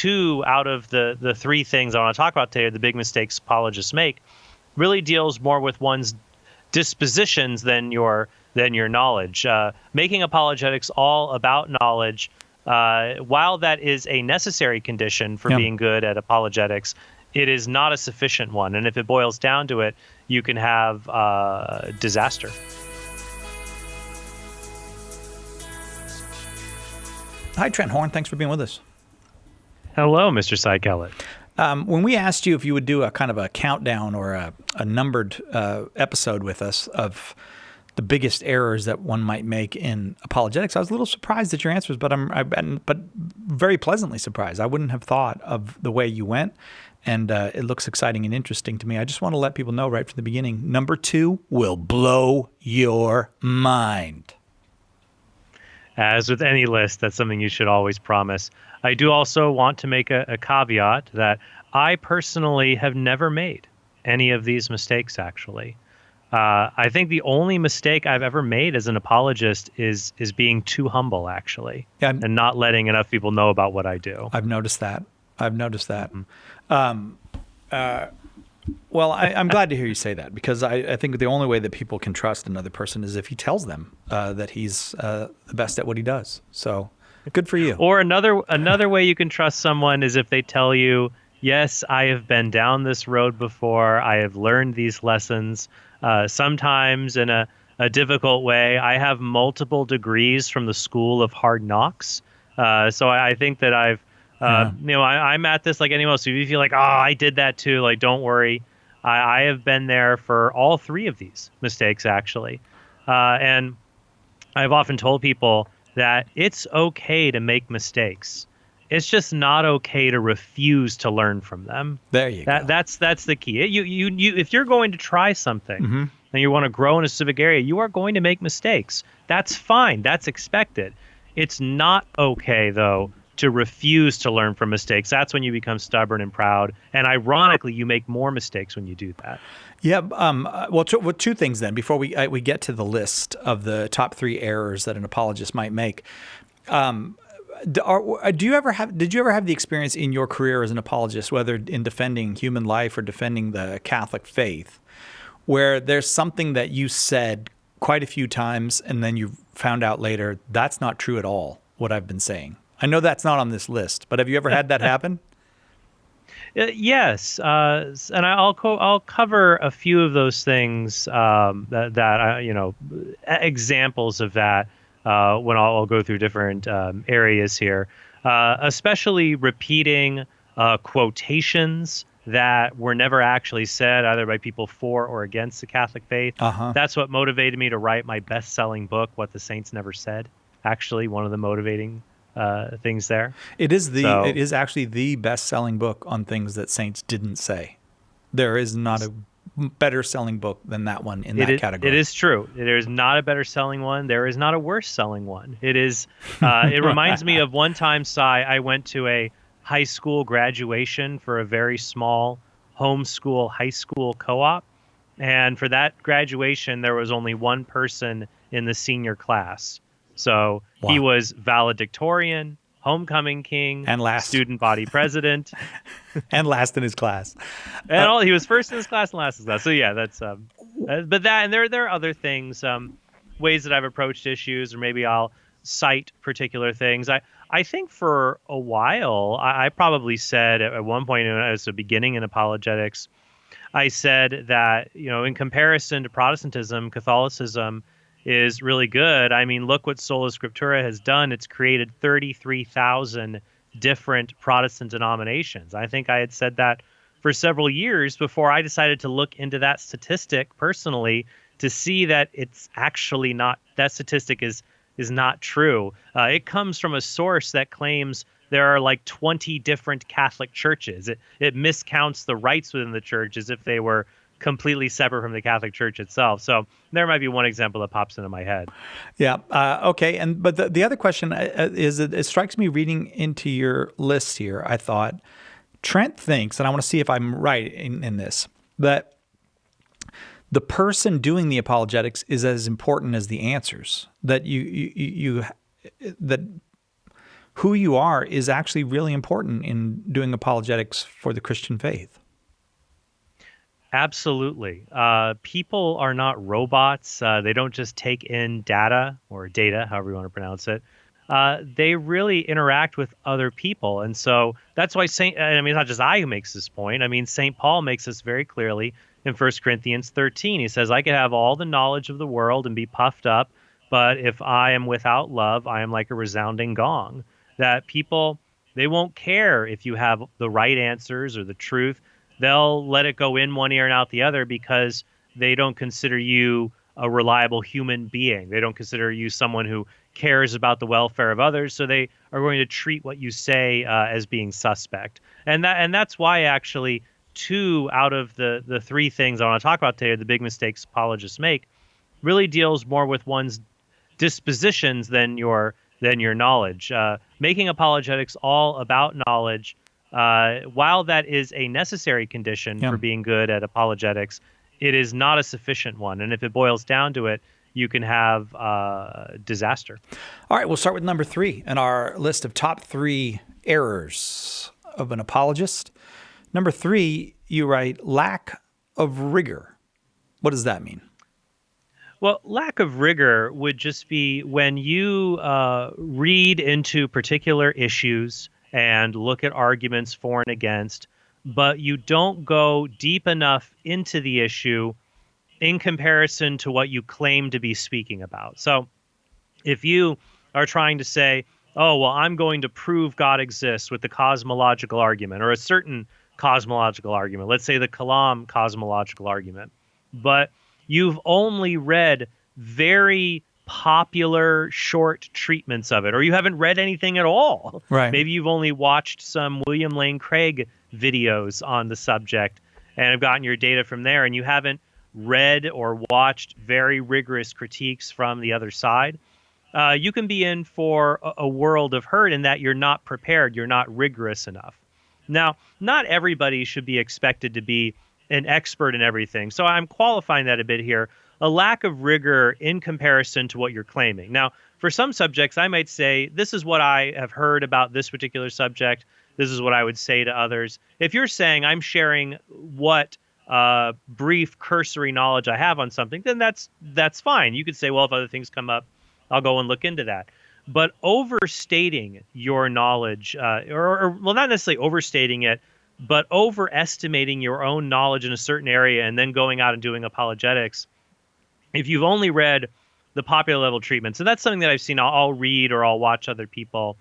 two out of the three things I want to talk about today, the big mistakes apologists make, really deals more with one's dispositions than your knowledge. Making apologetics all about knowledge, while that is a necessary condition for being good at apologetics, it is not a sufficient one. And if it boils down to it, you can have disaster. Hi, Trent Horn. Thanks for being with us. Hello, Mr. Cy Kellett. When we asked you if you would do a kind of a countdown or a numbered episode with us of the biggest errors that one might make in apologetics, I was a little surprised at your answers, but but very pleasantly surprised. I wouldn't have thought of the way you went, and it looks exciting and interesting to me. I just want to let people know right from the beginning, number 2 will blow your mind. As with any list, that's something you should always promise. I do also want to make a caveat that I personally have never made any of these mistakes, actually. I think the only mistake I've ever made as an apologist is being too humble, actually, and not letting enough people know about what I do. I've noticed that. Well, I'm glad to hear you say that, because I think the only way that people can trust another person is if he tells them that he's the best at what he does. So good for you. Or another way you can trust someone is if they tell you, yes, I have been down this road before. I have learned these lessons, sometimes in a difficult way. I have multiple degrees from the School of Hard Knocks. So I think that I'm at this like anyone else. So if you feel like, I did that too, like, don't worry. I have been there for all three of these mistakes, actually. And I've often told people that it's okay to make mistakes. It's just not okay to refuse to learn from them. There you go. That's the key. You if you're going to try something and you want to grow in a specific area, you are going to make mistakes. That's fine. That's expected. It's not okay, though, to refuse to learn from mistakes. That's when you become stubborn and proud. And ironically, you make more mistakes when you do that. Yeah. Well, two things then before we get to the list of the top 3 errors that an apologist might make. Did you ever have the experience in your career as an apologist, whether in defending human life or defending the Catholic faith, where there's something that you said quite a few times and then you found out later that's not true at all, what I've been saying? I know that's not on this list, but have you ever had that happen? Yes, and I'll cover a few of those things examples of that when I'll go through different areas here, especially repeating quotations that were never actually said either by people for or against the Catholic faith. That's what motivated me to write my best-selling book, What the Saints Never Said. Actually, one of the motivating things there. It is actually the best-selling book on things that saints didn't say. There is not a better-selling book than that one in that category. It is true. There is not a better-selling one. There is not a worse-selling one. It is. It reminds me of one time, Cy, I went to a high school graduation for a very small homeschool high school co-op, and for that graduation, there was only one person in the senior class. So he was valedictorian, homecoming king, and last student body president, and last in his class. And he was first in his class and last in his class. So yeah, that's but that, and there are other things, ways that I've approached issues, or maybe I'll cite particular things. I think for a while, I probably said at one point as a beginning in apologetics, I said that, in comparison to Protestantism, Catholicism is really good. I mean, look what Sola Scriptura has done. It's created 33,000 different Protestant denominations. I think I had said that for several years before I decided to look into that statistic personally to see that it's actually not, that statistic is not true. It comes from a source that claims there are like 20 different Catholic churches. It miscounts the rites within the church as if they were completely separate from the Catholic Church itself. So there might be one example that pops into my head. Yeah. Okay. But the other question is, it strikes me reading into your list here, I thought, Trent thinks, and I want to see if I'm right in this, that the person doing the apologetics is as important as the answers. That who you are is actually really important in doing apologetics for the Christian faith. Absolutely. People are not robots. They don't just take in data or data, however you want to pronounce it. They really interact with other people. And so that's why I mean, it's not just I who makes this point. I mean, St. Paul makes this very clearly in 1 Corinthians 13. He says, I could have all the knowledge of the world and be puffed up, but if I am without love, I am like a resounding gong. That people, they won't care if you have the right answers or the truth. They'll let it go in one ear and out the other because they don't consider you a reliable human being. They don't consider you someone who cares about the welfare of others. So they are going to treat what you say as being suspect. And that's why actually 2 out of the 3 things I want to talk about today, the big mistakes apologists make, really deals more with one's dispositions than your knowledge. Making apologetics all about knowledge, while that is a necessary condition for being good at apologetics, it is not a sufficient one. And if it boils down to it, you can have disaster. All right, we'll start with number 3 in our list of top 3 errors of an apologist. Number 3, you write lack of rigor. What does that mean? Well, lack of rigor would just be when you read into particular issues and look at arguments for and against, but you don't go deep enough into the issue in comparison to what you claim to be speaking about. So if you are trying to say, oh, well, I'm going to prove God exists with the cosmological argument or a certain cosmological argument, let's say the Kalam cosmological argument, but you've only read very popular short treatments of it, or you haven't read anything at all. Right. Maybe you've only watched some William Lane Craig videos on the subject and have gotten your data from there, and you haven't read or watched very rigorous critiques from the other side. You can be in for a world of hurt in that you're not prepared, you're not rigorous enough. Now, not everybody should be expected to be an expert in everything. So I'm qualifying that a bit here. A lack of rigor in comparison to what you're claiming. Now, for some subjects, I might say, this is what I have heard about this particular subject. This is what I would say to others. If you're saying I'm sharing what brief cursory knowledge I have on something, then that's fine. You could say, well, if other things come up, I'll go and look into that. But overstating your knowledge, or not necessarily overstating it, but overestimating your own knowledge in a certain area and then going out and doing apologetics, if you've only read the popular level treatments, and that's something that I've seen, I'll read or I'll watch other people.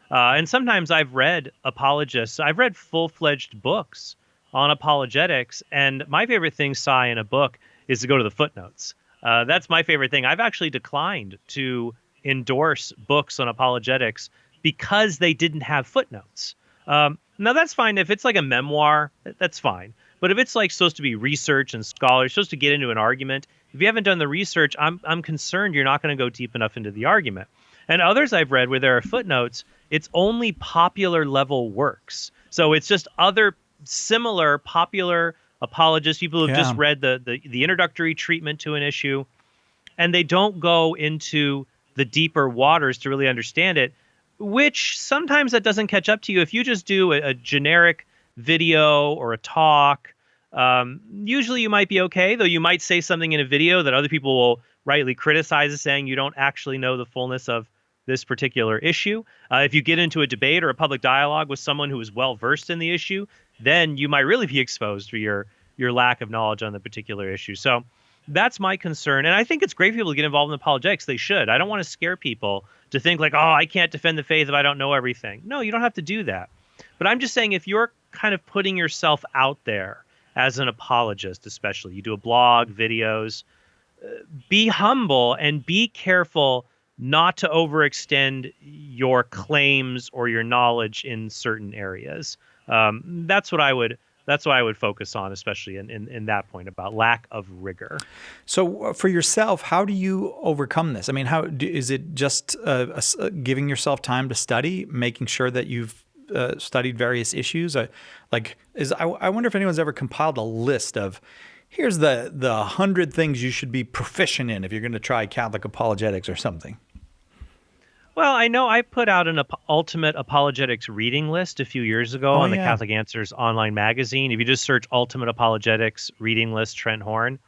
And sometimes I've read apologists. I've read full-fledged books on apologetics, and my favorite thing, Cy, in a book is to go to the footnotes. That's my favorite thing. I've actually declined to endorse books on apologetics because they didn't have footnotes. Now, that's fine. If it's like a memoir, that's fine. But if it's like supposed to be research and scholars, supposed to get into an argument, if you haven't done the research, I'm concerned you're not going to go deep enough into the argument. And others I've read where there are footnotes, it's only popular level works. So it's just other similar popular apologists, people who've just read the introductory treatment to an issue, and they don't go into the deeper waters to really understand it, which sometimes that doesn't catch up to you. If you just do a generic video or a talk, usually you might be okay, though you might say something in a video that other people will rightly criticize as saying you don't actually know the fullness of this particular issue. If you get into a debate or a public dialogue with someone who is well-versed in the issue, then you might really be exposed for your lack of knowledge on the particular issue. So that's my concern. And I think it's great for people to get involved in apologetics. They should. I don't want to scare people to think like, oh, I can't defend the faith if I don't know everything. No, you don't have to do that. But I'm just saying if you're kind of putting yourself out there as an apologist, especially, you do a blog, videos, be humble and be careful not to overextend your claims or your knowledge in certain areas. That's what I would focus on, especially in that point about lack of rigor. So for yourself, how do you overcome this? I mean, is it just giving yourself time to study, making sure that you've studied various issues? I wonder if anyone's ever compiled a list of, here's the 100 things you should be proficient in if you're going to try Catholic apologetics or something. Well, I know I put out an ultimate apologetics reading list a few years ago Oh on the yeah. Catholic Answers online magazine. If you just search ultimate apologetics reading list Trent Horn,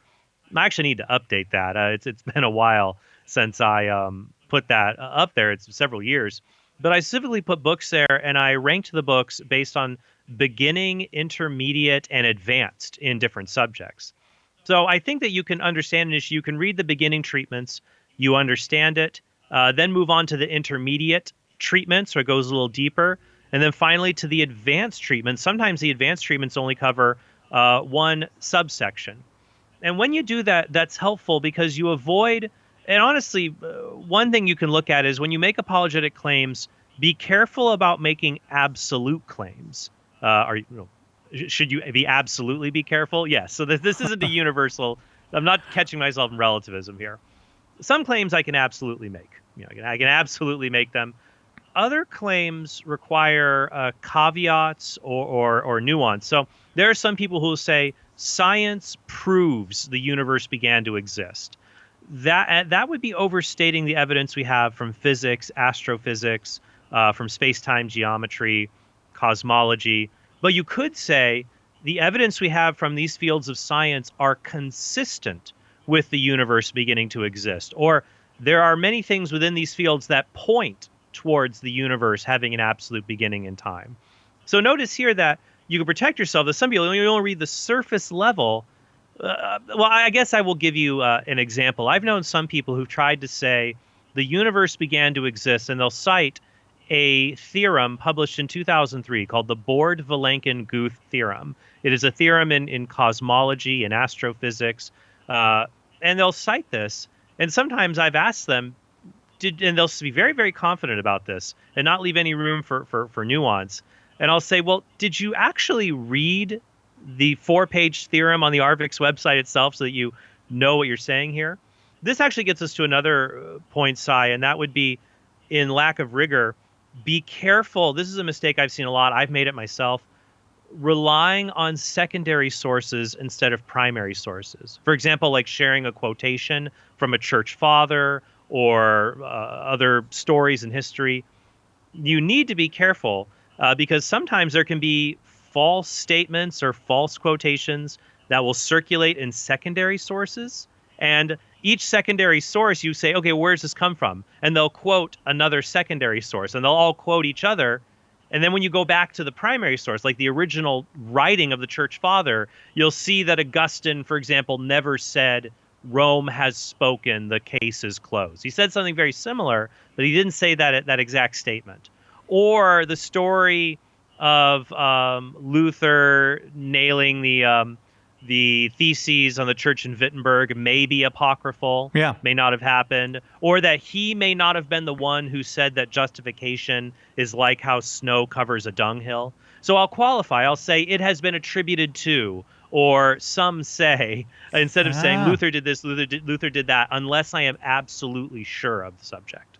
I actually need to update that. It's been a while since I put that up there. It's several years, but I specifically put books there, and I ranked the books based on beginning, intermediate, and advanced in different subjects. So I think that you can understand an issue. You can read the beginning treatments, you understand it, then move on to the intermediate treatments, where it goes a little deeper, and then finally to the advanced treatments. Sometimes the advanced treatments only cover one subsection. And when you do that, that's helpful because you avoid, and honestly, one thing you can look at is when you make apologetic claims, be careful about making absolute claims. Should you be absolutely be careful? Yes. So this isn't a universal. I'm not catching myself in relativism here. Some claims I can absolutely make. I can absolutely make them. Other claims require caveats or nuance. So there are some people who will say science proves the universe began to exist. That would be overstating the evidence we have from physics, astrophysics, from space-time geometry, cosmology. But you could say the evidence we have from these fields of science are consistent with the universe beginning to exist. Or there are many things within these fields that point towards the universe having an absolute beginning in time. So notice here that you can protect yourself. That some people only read the surface level. Well, I guess I will give you an example. I've known some people who've tried to say the universe began to exist, and they'll cite a theorem published in 2003 called the Borde-Vilenkin-Guth theorem. It is a theorem in cosmology and astrophysics, and they'll cite this. And sometimes I've asked them, and they'll be very, very confident about this and not leave any room for nuance. And I'll say, well, did you actually read the 4-page theorem on the Arvix website itself so that you know what you're saying here? This actually gets us to another point, Sai, and that would be in lack of rigor. Be careful. This is a mistake I've seen a lot. I've made it myself. Relying on secondary sources instead of primary sources. For example, like sharing a quotation from a church father or other stories in history. You need to be careful because sometimes there can be false statements or false quotations that will circulate in secondary sources. And each secondary source, you say, okay, where's this come from? And they'll quote another secondary source, and they'll all quote each other. And then when you go back to the primary source, like the original writing of the church father, you'll see that Augustine, for example, never said, Rome has spoken, the case is closed. He said something very similar, but he didn't say that exact statement. Or the story of Luther nailing the theses on the church in Wittenberg may be apocryphal, Yeah. may not have happened, or that he may not have been the one who said that justification is like how snow covers a dunghill. So I'll qualify. I'll say it has been attributed to, or some say, instead of saying Ah. Luther did this, Luther did that, unless I am absolutely sure of the subject.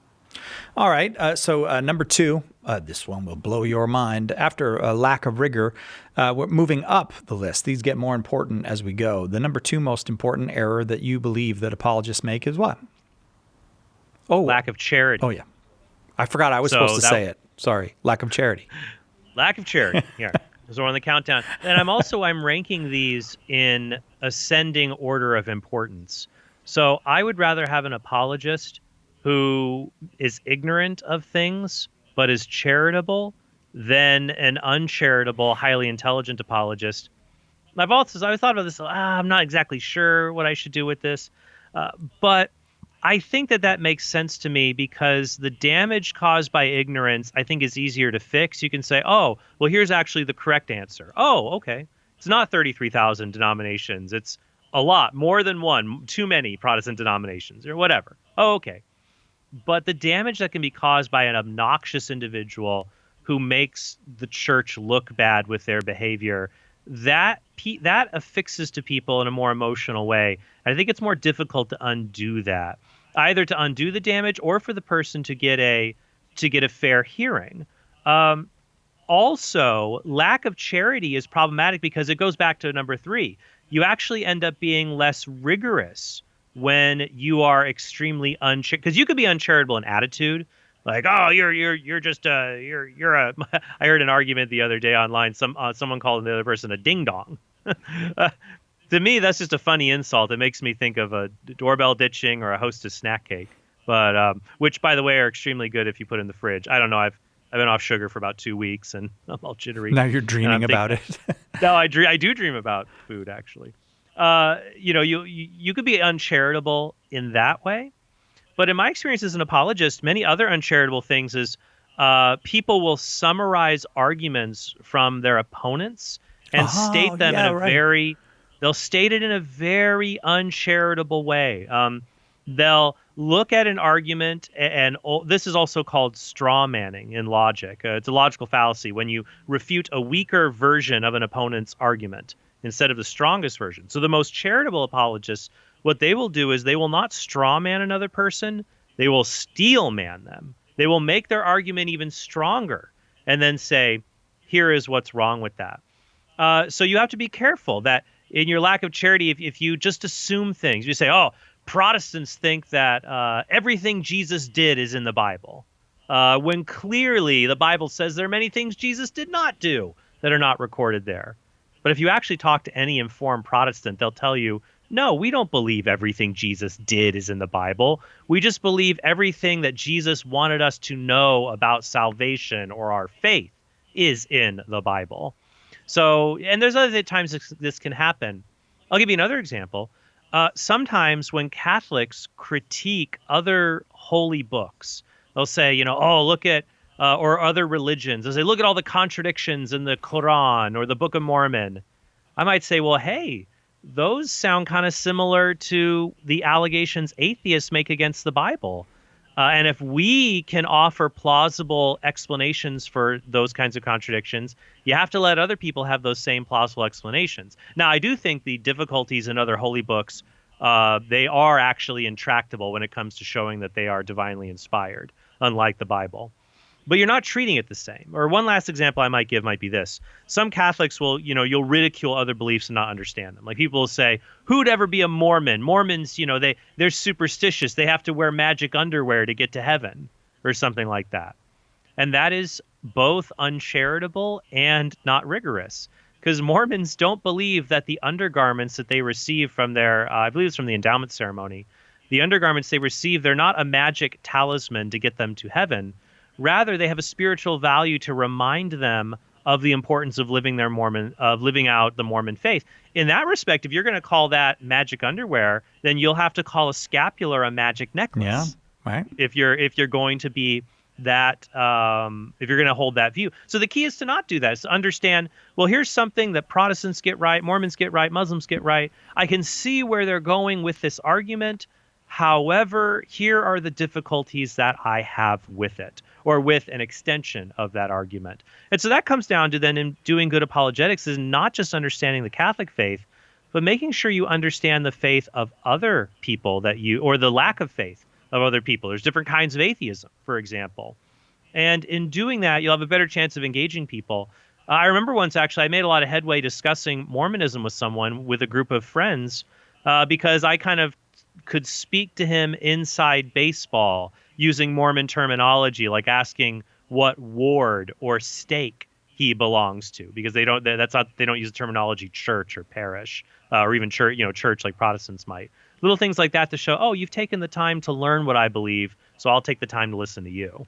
All right. So number 2, this one will blow your mind. After a lack of rigor, we're moving up the list. These get more important as we go. The number 2 most important error that you believe that apologists make is what? Oh, Lack of charity. Oh, yeah. I forgot I was supposed to say it. Sorry. Lack of charity. Lack of charity. Yeah. So we're on the countdown. And I'm ranking these in ascending order of importance. So I would rather have an apologist who is ignorant of things but is charitable than an uncharitable, highly intelligent apologist. I've thought about this. I'm not exactly sure what I should do with this, but I think that makes sense to me because the damage caused by ignorance, I think, is easier to fix. You can say, oh, well, here's actually the correct answer. Oh, okay. It's not 33,000 denominations. It's a lot, more than one, too many Protestant denominations or whatever. Oh, okay. But the damage that can be caused by an obnoxious individual who makes the church look bad with their behavior, that affixes to people in a more emotional way. And I think it's more difficult to undo that, either to undo the damage or for the person to get a fair hearing. Also, lack of charity is problematic because it goes back to number 3. You actually end up being less rigorous when you are extremely because you could be uncharitable in attitude, Like, oh, you're just you're a. I heard an argument the other day online. Someone called the other person a ding dong. To me, that's just a funny insult. It makes me think of a doorbell ditching or a Hostess snack cake, but which, by the way, are extremely good if you put in the fridge. I don't know. I've been off sugar for about 2 weeks, and I'm all jittery. Now you're And dreaming I'm about thinking, it. no, I do dream about food actually. You could be uncharitable in that way, but in my experience as an apologist, many other uncharitable things is people will summarize arguments from their opponents and Oh, state them in yeah, a right. very, they'll state it in a very uncharitable way. They'll look at an argument, and this is also called straw manning in logic. It's a logical fallacy when you refute a weaker version of an opponent's argument instead of the strongest version. So the most charitable apologists, what they will do is they will not straw man another person, they will steel man them. They will make their argument even stronger and then say, here is what's wrong with that. So you have to be careful that in your lack of charity, if you just assume things, you say, oh, Protestants think that everything Jesus did is in the Bible, when clearly the Bible says there are many things Jesus did not do that are not recorded there. But if you actually talk to any informed Protestant, they'll tell you, no, we don't believe everything Jesus did is in the Bible. We just believe everything that Jesus wanted us to know about salvation or our faith is in the Bible. So, and there's other times this can happen. I'll give you another example. Sometimes when Catholics critique other holy books, they'll say, oh, look at, or other religions, they'll say, look at all the contradictions in the Quran or the Book of Mormon. I might say, well, hey, those sound kind of similar to the allegations atheists make against the Bible. And if we can offer plausible explanations for those kinds of contradictions, you have to let other people have those same plausible explanations. Now, I do think the difficulties in other holy books, they are actually intractable when it comes to showing that they are divinely inspired, unlike the Bible. But you're not treating it the same. Or one last example I might give might be this. Some Catholics will, you'll ridicule other beliefs and not understand them. Like people will say, who'd ever be a Mormon? Mormons, they're superstitious. They have to wear magic underwear to get to heaven or something like that. And that is both uncharitable and not rigorous, because Mormons don't believe that the undergarments that they receive from their, I believe it's from the endowment ceremony, the undergarments they receive, they're not a magic talisman to get them to heaven. Rather, they have a spiritual value to remind them of the importance of living out the Mormon faith. In that respect, if you're going to call that magic underwear, then you'll have to call a scapular a magic Yeah, necklace. right. If you're going to be that, if you're going to hold that view. So the key is to not do that. Is to understand, well, here's something that Protestants get right, Mormons get right, Muslims get right. I can see where they're going with this argument. However, here are the difficulties that I have with it, or with an extension of that argument. And so that comes down to then in doing good apologetics is not just understanding the Catholic faith, but making sure you understand the faith of other people or the lack of faith of other people. There's different kinds of atheism, for example. And in doing that, you'll have a better chance of engaging people. I remember once, actually, I made a lot of headway discussing Mormonism with someone, with a group of friends, because I kind of could speak to him inside baseball using Mormon terminology, like asking what ward or stake he belongs to, because they don't use the terminology church or parish, or even church like Protestants might. Little things like that to show, oh, you've taken the time to learn what I believe, so I'll take the time to listen to you.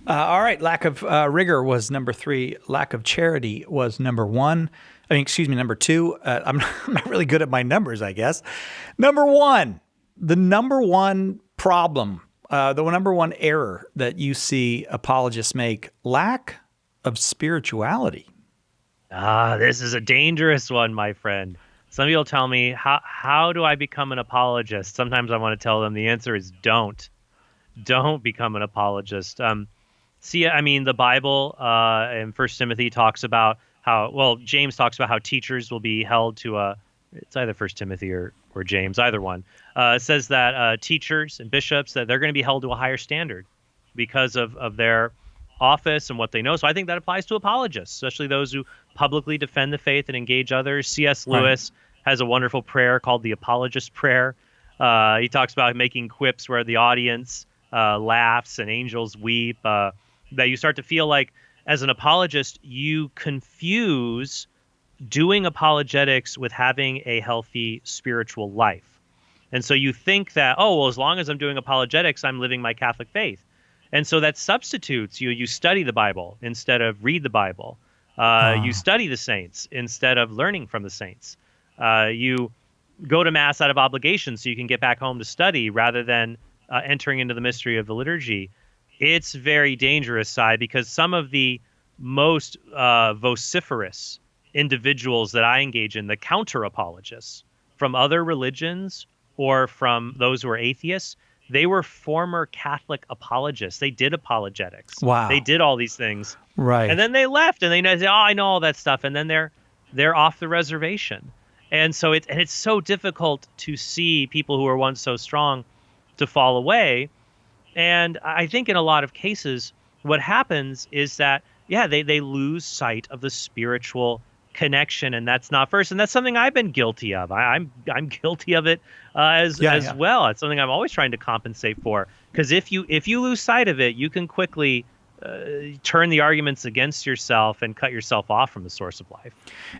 All right. Lack of rigor was number 3. Lack of charity was number 1. Number 2. I'm not really good at my numbers, I guess. Number 1. The number one problem, the number one error that you see apologists make, lack of spirituality. This is a dangerous one, my friend. Some people tell me, how do I become an apologist? Sometimes I want to tell them the answer is don't. Don't become an apologist. The Bible in 1 Timothy talks about James talks about how teachers will be held to it's either 1 Timothy or James, either one, says that teachers and bishops, that they're going to be held to a higher standard because of their office and what they know. So I think that applies to apologists, especially those who publicly defend the faith and engage others. C.S. Lewis has a wonderful prayer called the Apologist Prayer. He talks about making quips where the audience laughs and angels weep, that you start to feel like, as an apologist, you confuse doing apologetics with having a healthy spiritual life. And so you think that, oh, well, as long as I'm doing apologetics, I'm living my Catholic faith. And so that substitutes you study the Bible instead of read the Bible. You study the saints instead of learning from the saints. You go to mass out of obligation so you can get back home to study rather than entering into the mystery of the liturgy. It's very dangerous, Cy, because some of the most vociferous individuals that I engage in, the counter apologists from other religions or from those who are atheists, they were former Catholic apologists. They did apologetics. They Wow. did all these things. And Right. then they left and they say, oh, I know all that stuff. And then they're off the reservation. And so it's so difficult to see people who were once so strong to fall away. And I think in a lot of cases, what happens is that, yeah, they lose sight of the spiritual connection, and that's not first. And that's something I've been guilty of. I'm guilty of it as Yeah. well. It's something I'm always trying to compensate for, because if you lose sight of it, you can quickly turn the arguments against yourself and cut yourself off from the source of life.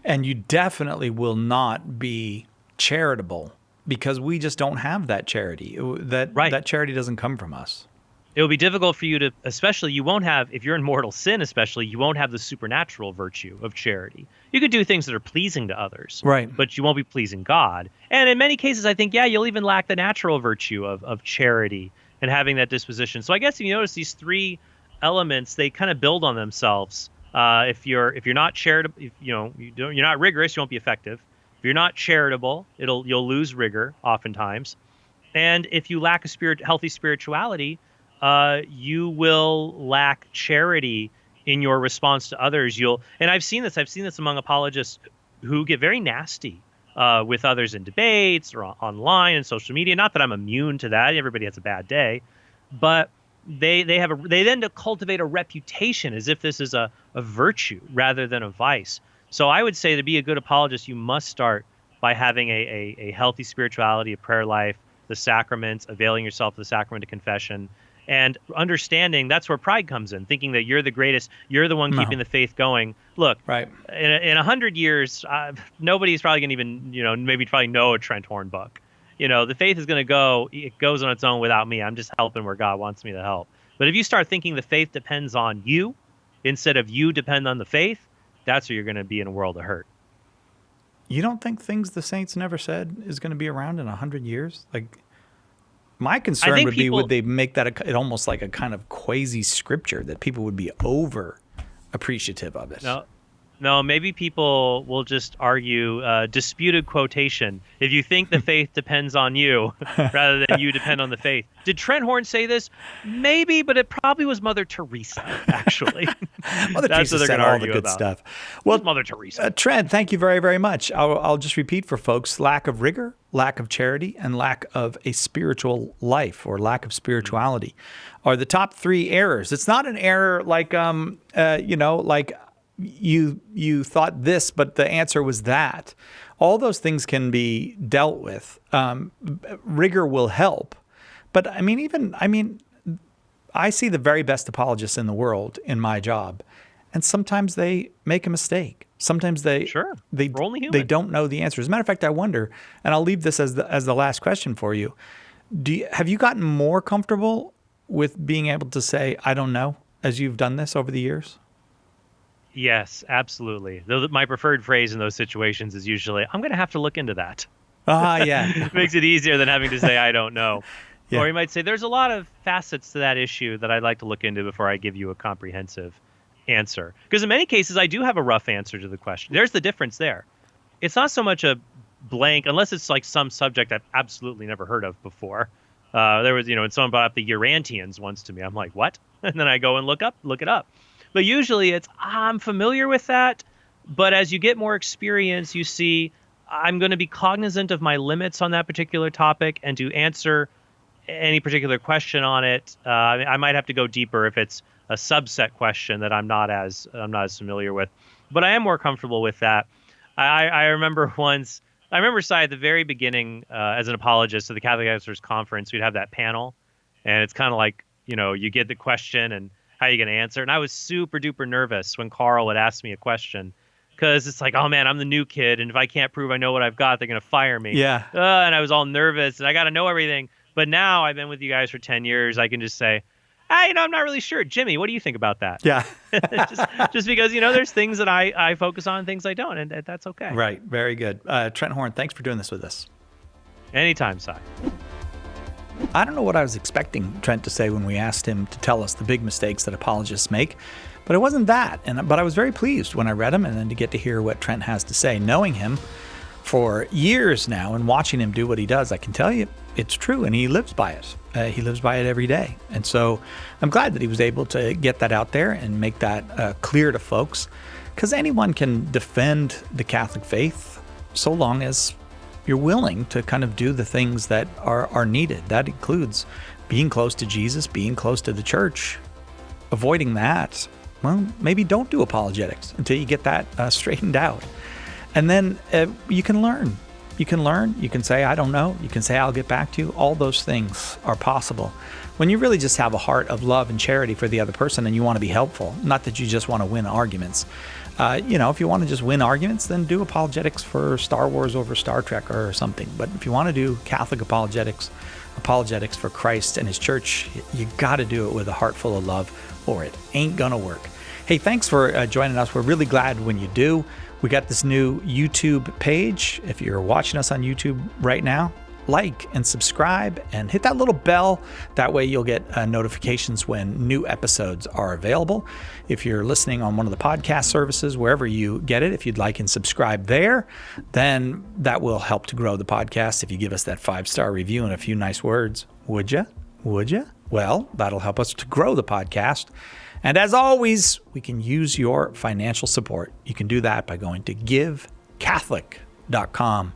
And you definitely will not be charitable because we just don't have that charity. Right. That charity doesn't come from us. It will be difficult for you to, especially you won't have, if you're in mortal sin, especially, you won't have the supernatural virtue of charity. You can do things that are pleasing to others, Right. but you won't be pleasing God. And in many cases, I think, yeah, you'll even lack the natural virtue of charity and having that disposition. So I guess if you notice these three elements, they kind of build on themselves. If you're not charitable, you're not rigorous, you won't be effective. If you're not charitable, you'll lose rigor oftentimes. And if you lack a healthy spirituality, you will lack charity in your response to others. And I've seen this among apologists who get very nasty with others in debates or online and social media. Not that I'm immune to that. Everybody has a bad day, but they then to cultivate a reputation as if this is a virtue rather than a vice. So I would say, to be a good apologist, you must start by having a healthy spirituality, a prayer life, the sacraments, availing yourself of the sacrament of confession, and understanding that's where pride comes in, thinking that you're the greatest, you're the one keeping the faith going. Look, Right. in 100 years, nobody's probably going to even, maybe probably know a Trent Horn book. The faith is going to go, it goes on its own without me. I'm just helping where God wants me to help. But if you start thinking the faith depends on you instead of you depend on the faith, that's where you're going to be in a world of hurt. You don't think things the saints never said is going to be around in 100 years? Like, my concern would be, would they make that almost like a kind of quasi scripture that people would be over appreciative of it? No, maybe people will just argue disputed quotation. If you think the faith depends on you rather than you depend on the faith. Did Trent Horn say this? Maybe, but it probably was Mother Teresa, actually. Mother Teresa said all the good stuff. Well, Mother Teresa. Trent, thank you very, very much. I'll just repeat for folks: lack of rigor, lack of charity, and lack of a spiritual life or lack of spirituality are the top three errors. It's not an error like you thought this, but the answer was that. All those things can be dealt with. Rigor will help. But I see the very best apologists in the world in my job, and sometimes they make a mistake. Sometimes they don't know the answer. As a matter of fact, I wonder, and I'll leave this as the last question for you. Have you gotten more comfortable with being able to say, I don't know, as you've done this over the years? Yes, absolutely. Though my preferred phrase in those situations is usually, I'm going to have to look into that. Yeah. Makes it easier than having to say, I don't know. Yeah. Or you might say, there's a lot of facets to that issue that I'd like to look into before I give you a comprehensive answer. Because in many cases, I do have a rough answer to the question. There's the difference there. It's not so much a blank, unless it's like some subject I've absolutely never heard of before. There was, when someone brought up the Urantians once to me, I'm like, what? And then I go and look it up. But usually it's, I'm familiar with that. But as you get more experience, you see, I'm going to be cognizant of my limits on that particular topic, and to answer any particular question on it, I might have to go deeper if it's a subset question that I'm not as familiar with. But I am more comfortable with that. I remember once, at the very beginning, as an apologist at the Catholic Apologist Conference, we'd have that panel. And it's kind of like, you get the question and how you going to answer. And I was super duper nervous when Carl would ask me a question, because it's like, oh man, I'm the new kid, and if I can't prove I know what I've got, they're going to fire me. Yeah. And I was all nervous, and I got to know everything. But now I've been with you guys for 10 years. I can just say, I'm not really sure. Jimmy, what do you think about that? Yeah. just because, there's things that I focus on, things I don't, and that's okay. Right. Very good. Trent Horn, thanks for doing this with us. Anytime, Si. I don't know what I was expecting Trent to say when we asked him to tell us the big mistakes that apologists make, but it wasn't that. But I was very pleased when I read him, and then to get to hear what Trent has to say. Knowing him for years now and watching him do what he does, I can tell you it's true, and he lives by it. He lives by it every day. And so I'm glad that he was able to get that out there and make that clear to folks, because anyone can defend the Catholic faith so long as you're willing to kind of do the things that are needed. That includes being close to Jesus, being close to the church. Avoiding that, well, maybe don't do apologetics until you get that straightened out. And then you can learn. You can say, I don't know. You can say, I'll get back to you. All those things are possible when you really just have a heart of love and charity for the other person and you want to be helpful, not that you just want to win arguments. If you want to just win arguments, then do apologetics for Star Wars over Star Trek or something. But if you want to do Catholic apologetics for Christ and his church, you got to do it with a heart full of love, or it ain't going to work. Hey, thanks for joining us. We're really glad when you do. We got this new YouTube page. If you're watching us on YouTube right now, like and subscribe and hit that little bell. That way you'll get notifications when new episodes are available. If you're listening on one of the podcast services, wherever you get it, if you'd like and subscribe there, then that will help to grow the podcast. If you give us that 5-star review and a few nice words, would you? Well, that'll help us to grow the podcast. And as always, we can use your financial support. You can do that by going to givecatholic.com.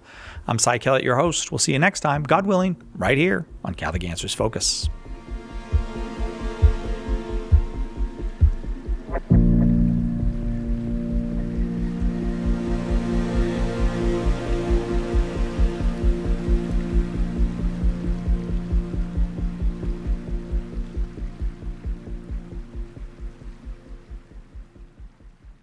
I'm Si Kellett, your host. We'll see you next time, God willing, right here on Catholic Answers Focus.